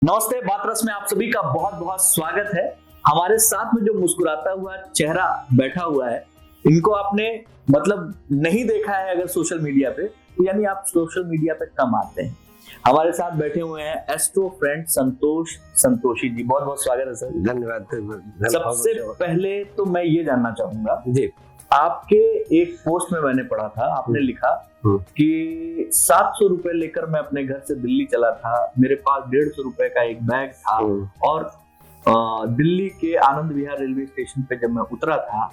नमस्ते, बात रस में आप सभी का बहुत बहुत स्वागत है। हमारे साथ में जो मुस्कुराता हुआ चेहरा बैठा हुआ है, इनको आपने मतलब नहीं देखा है अगर सोशल मीडिया पे, तो यानी आप सोशल मीडिया पे कम आते हैं। हमारे साथ बैठे हुए हैं एस्ट्रो फ्रेंड संतोष संतोषी जी। बहुत बहुत स्वागत है सर। धन्यवाद। सबसे पहले तो मैं ये जानना चाहूंगा जी, आपके एक पोस्ट में मैंने पढ़ा था, आपने लिखा कि 700 रुपए लेकर मैं अपने घर से दिल्ली चला था, मेरे पास 150 रुपए का एक बैग था और दिल्ली के आनंद विहार रेलवे स्टेशन पे जब मैं उतरा था,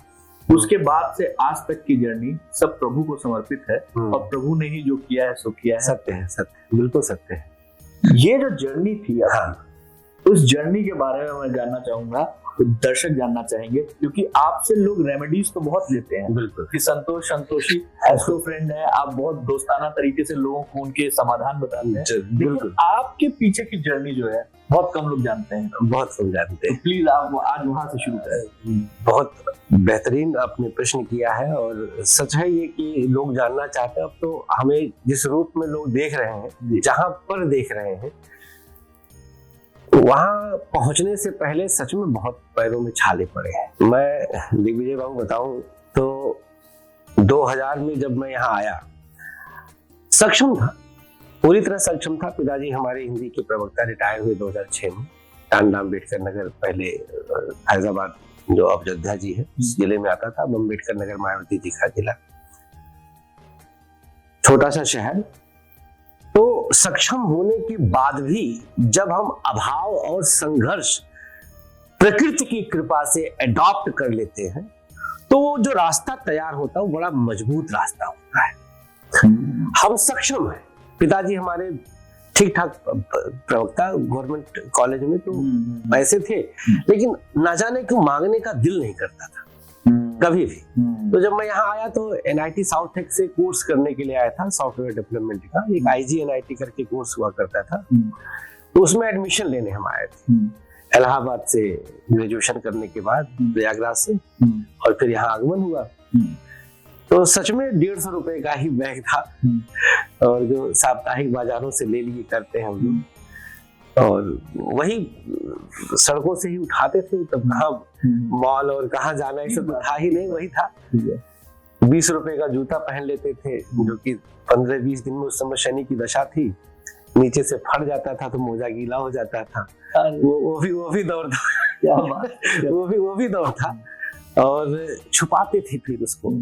उसके बाद से आज तक की जर्नी सब प्रभु को समर्पित है और प्रभु ने ही जो किया है सो किया है। सत्य है, सत्य, बिल्कुल सत्य है। ये जो जर्नी थी, उस जर्नी के बारे में मैं जानना चाहूंगा, दर्शक जानना चाहेंगे, क्योंकि आपसे लोग रेमेडीज तो बहुत लेते हैं। बिल्कुल कि संतोष संतोषी एस्ट्रो फ्रेंड है, आप बहुत दोस्ताना तरीके से लोगों को उनके समाधान बताते हैं, लेकिन आपके पीछे की जर्नी जो है बहुत कम लोग जानते हैं। बहुत कम जानते हैं। तो प्लीज आप आज वहां से शुरू करें। बहुत बेहतरीन आपने प्रश्न किया है और सच है ये कि लोग जानना चाहते हैं। अब तो हमें जिस रूप में लोग देख रहे हैं, जहां पर देख रहे हैं, वहां पहुंचने से पहले सच में बहुत पैरों में छाले पड़े हैं। मैं दिग्विजय बाबू बताऊं तो 2000 में जब मैं यहाँ आया, सक्षम था, पूरी तरह सक्षम था। पिताजी हमारे हिंदी के प्रवक्ता रिटायर हुए 2006 में, टांडा अम्बेडकर नगर, पहले फैजाबाद जो अब अयोध्या जी है उस जिले में आता था, अब अम्बेडकर नगर मायावती जी का जिला, छोटा सा शहर। तो सक्षम होने के बाद भी जब हम अभाव और संघर्ष प्रकृति की कृपा से एडॉप्ट कर लेते हैं, तो जो रास्ता तैयार होता है वो बड़ा मजबूत रास्ता होता है। हम सक्षम हैं। पिताजी हमारे ठीक ठाक प्रवक्ता, गवर्नमेंट कॉलेज में तो पैसे थे, लेकिन ना जाने क्यों मांगने का दिल नहीं करता था कभी भी। तो जब मैं यहाँ आया तो NIT साउथ से कोर्स करने के लिए आया था, सॉफ्टवेयर डेवलपमेंट का एक IGNIT करके कोर्स हुआ करता था, तो उसमें एडमिशन लेने हम आए थे इलाहाबाद से, ग्रेजुएशन करने के बाद प्रयागराज से, और फिर यहाँ आगमन हुआ। तो सच में 150 रुपए का ही बैग था और जो साप्ताहिक बाजारों से ले लिए करते हैं हम लोग, और वही सड़कों से ही उठाते थे। तब कहाँ मॉल और कहाँ जाना ये सब था ही नहीं, वही था। 20 रुपए का जूता पहन लेते थे, जो कि 15-20 दिन में उस समय शनि की दशा थी, नीचे से फट जाता था तो मोजा गीला हो जाता था। वो भी दौर था। वो भी दौर था, और छुपाते थे फिर उसको।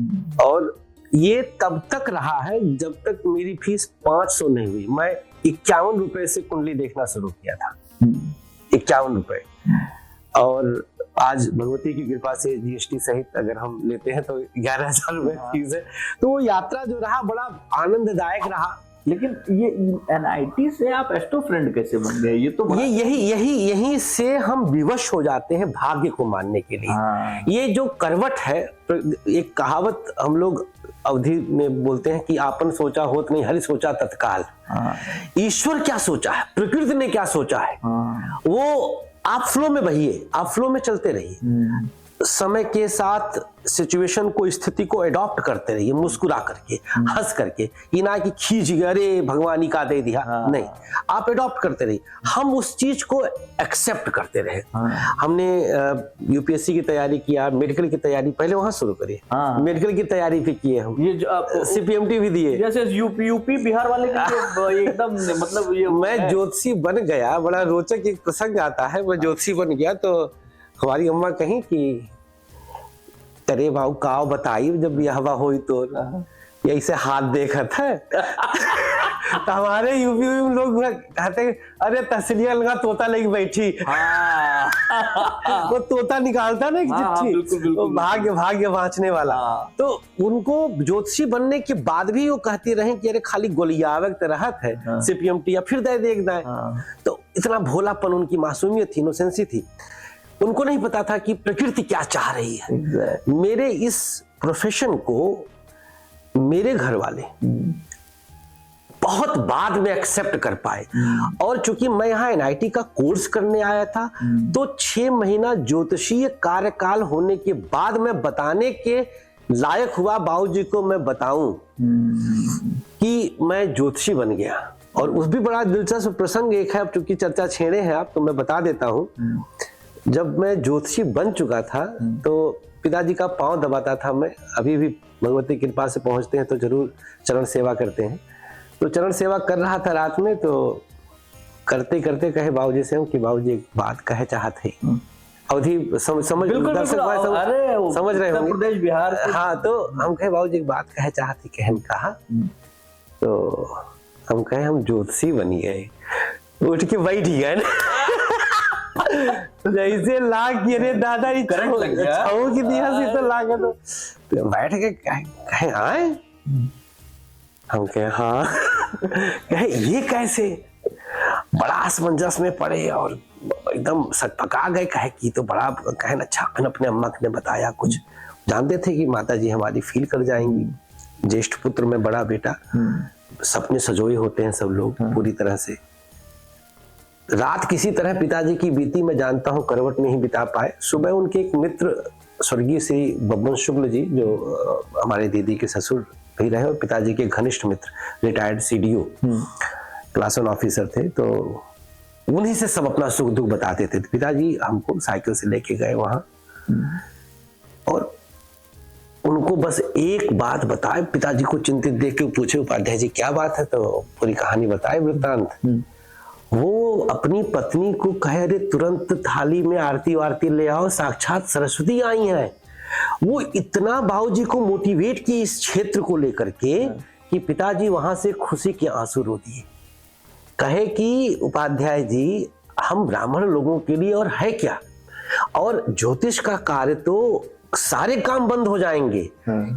और ये तब तक रहा है जब तक मेरी फीस 500 नहीं हुई। मैं 51 रुपए से कुंडली देखना शुरू किया था, 51 रुपए। और आज भगवती की कृपा से GST सहित अगर हम लेते हैं तो 11,000 रुपए फीस है। तो वो यात्रा जो रहा बड़ा आनंददायक रहा। लेकिन ये NIT से आप एस्ट्रो फ्रेंड कैसे बन गए? ये तो यही से हम विवश हो जाते हैं भाग्य को मानने के लिए। ये जो करवट है, एक कहावत हम लोग अवधि में बोलते हैं कि आपन सोचा होत नहीं, हरि सोचा तत्काल। ईश्वर क्या सोचा है, प्रकृति ने क्या सोचा है, वो आप फ्लो में बहिए, आप फ्लो में चलते रहिए। समय के साथ सिचुएशन को, स्थिति को एडॉप्ट करते रहिए, मुस्कुरा करके, हंस करके। ये ना कि खींच गए, अरे भगवान का दे दिया, नहीं, आप एडॉप्ट करते रहिए। हम उस चीज को एक्सेप्ट करते रहे। हमने UPSC की तैयारी किया, मेडिकल की तैयारी पहले वहां शुरू करी, मेडिकल की तैयारी भी किए हम, ये CPMT भी दिए। जैसे यूपी बिहार वाले एकदम मतलब ये मैं ज्योतिषी बन गया। बड़ा रोचक एक प्रसंग आता है। मैं ज्योतिषी बन गया तो हमारी अम्मा कहीं कि तेरे भाव का बताई जब यह हवा हुई तो ऐसे हाथ देखत है। तो हमारे यूपी में लोग कहते अरे तस्लिया लगा तोता लेके बैठी। वो तोता निकालता ना चिट्ठी, भाग्य वाँचने वाला। तो उनको ज्योतिषी बनने के बाद भी वो कहती रहे कि अरे खाली गोलियावक रहत है CPMT या फिर दे देख दाए। तो इतना भोलापन, उनकी मासूमियत थी, इनोसेंसी थी। उनको नहीं पता था कि प्रकृति क्या चाह रही है। मेरे इस प्रोफेशन को मेरे घर वाले बहुत बाद में एक्सेप्ट कर पाए। और चूंकि मैं यहाँ NIT का कोर्स करने आया था, तो 6 महीना ज्योतिषीय कार्यकाल होने के बाद मैं बताने के लायक हुआ बाबूजी को, मैं बताऊं कि मैं ज्योतिषी बन गया। और उस भी बड़ा दिलचस्प प्रसंग एक है, अब चूंकि चर्चा छेड़े हैं आप तो मैं बता देता हूँ। जब मैं ज्योतिषी बन चुका था तो पिताजी का पांव दबाता था मैं, अभी भी भगवती की कृपा से पहुंचते हैं तो जरूर चरण सेवा करते हैं। तो चरण सेवा कर रहा था रात में, तो करते करते कहे बाबूजी से हम कि बाबूजी एक बात कहे चाहते हैं। अवधि समझ दर्शक भाई समझ रहे होंगे, प्रदेश बिहार। हाँ, तो हम कहे बाबूजी एक बात कहे चाहते, कहन कहा। तो हम कहे हम ज्योतिषी बनी गए, उठ के बैठ गए ना जैसे लाग रे दादा करंट लग गया, छाऊ की दिया से तो लागे तो बैठ के कहे आए, हम कहे हाँ कहे ये कैसे, बड़ा असमंजस में पड़े और एकदम सकपका गए। कहे कि तो बड़ा कहे अच्छा, अपने अम्मा ने बताया कुछ, जानते थे कि माता जी हमारी फील कर जाएंगी, ज्येष्ठ पुत्र में बड़ा बेटा, सपने सजोए होते हैं सब लोग पूरी तरह से। रात किसी तरह पिताजी की बीती, मैं जानता हूं करवट नहीं बिता पाए। सुबह उनके एक मित्र स्वर्गीय श्री बब्बन शुक्ल जी, जो हमारे दीदी के ससुर भी रहे और पिताजी के घनिष्ठ मित्र, रिटायर्ड सीडीओ क्लास 1 ऑफिसर थे, तो उन्हीं से सब अपना सुख दुख बताते थे। पिताजी हमको साइकिल से लेके गए वहां और उनको बस एक बात बताए, पिताजी को चिंतित देख के पूछे उपाध्याय जी क्या बात है, तो पूरी कहानी बताए वृत्तांत। वो अपनी पत्नी को कहे अरे तुरंत थाली में आरती वारती ले आओ, साक्षात सरस्वती आई हैं। वो इतना बाबूजी को मोटिवेट किए इस क्षेत्र को लेकर के कि पिताजी वहां से खुशी के आंसू रो दिए। कहे कि उपाध्याय जी हम ब्राह्मण लोगों के लिए और है क्या, और ज्योतिष का कार्य तो सारे काम बंद हो जाएंगे,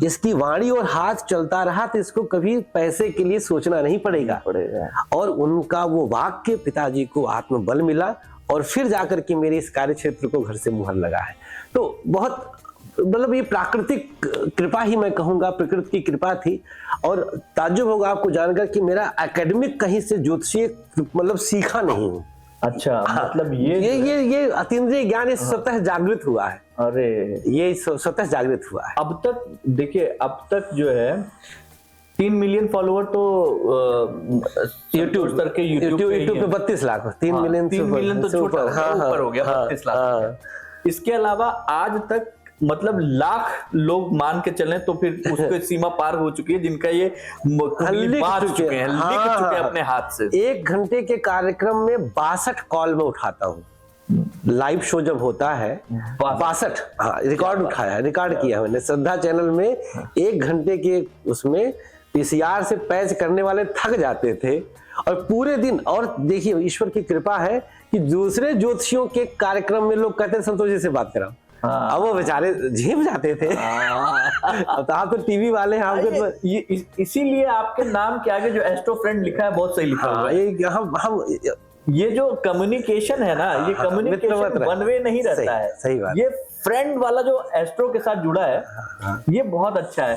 इसकी वाणी और हाथ चलता रहा तो इसको कभी पैसे के लिए सोचना नहीं पड़ेगा। और उनका वो वाक्य पिताजी को आत्मबल मिला और फिर जाकर के मेरे इस कार्य क्षेत्र को घर से मुहर लगा है। तो बहुत मतलब ये प्राकृतिक कृपा ही मैं कहूंगा, प्रकृति की कृपा थी। और ताज्जुब होगा आपको जानकर कि मेरा एकेडमिक कहीं से ज्योतिषीय मतलब सीखा नहीं हूँ। अच्छा, मतलब ये अतीन्द्रिय ज्ञान स्वतः जागृत हुआ है। अरे ये स्वतः जागृत हुआ है। अब तक देखिए, अब तक जो है 3 मिलियन फॉलोवर तो यूट्यूब पे 32 लाख 3 मिलियन तो छोटा ऊपर हो गया 32 लाख। इसके अलावा आज तक मतलब लाख लोग मान के चलें तो फिर उसकी सीमा पार हो चुकी है, जिनका ये लिख चुके हैं अपने हाथ से। 1 घंटे के कार्यक्रम में 62 कॉल में उठाता हूँ। लाइव शो जब होता है 62, हाँ रिकॉर्ड उठाया, रिकॉर्ड किया मैंने श्रद्धा चैनल में। 1 घंटे के उसमें पीसीआर से पैच करने वाले थक जाते थे और पूरे दिन। और देखिए ईश्वर की कृपा है कि दूसरे ज्योतिषियों के कार्यक्रम में लोग कहते संतोष जी से बात कराओ, अब वो बेचारे झेप जाते थे। तो आप तो टीवी वाले हैं, आपके इसीलिए आपके नाम के आगे जो एस्ट्रो फ्रेंड लिखा है बहुत सही लिखा हुआ है। हम ये जो कम्युनिकेशन है ना, ये कम्युनिकेशन वन वे नहीं रहता है। सही बात। ये फ्रेंड वाला जो एस्ट्रो के साथ जुड़ा है, ये बहुत अच्छा है।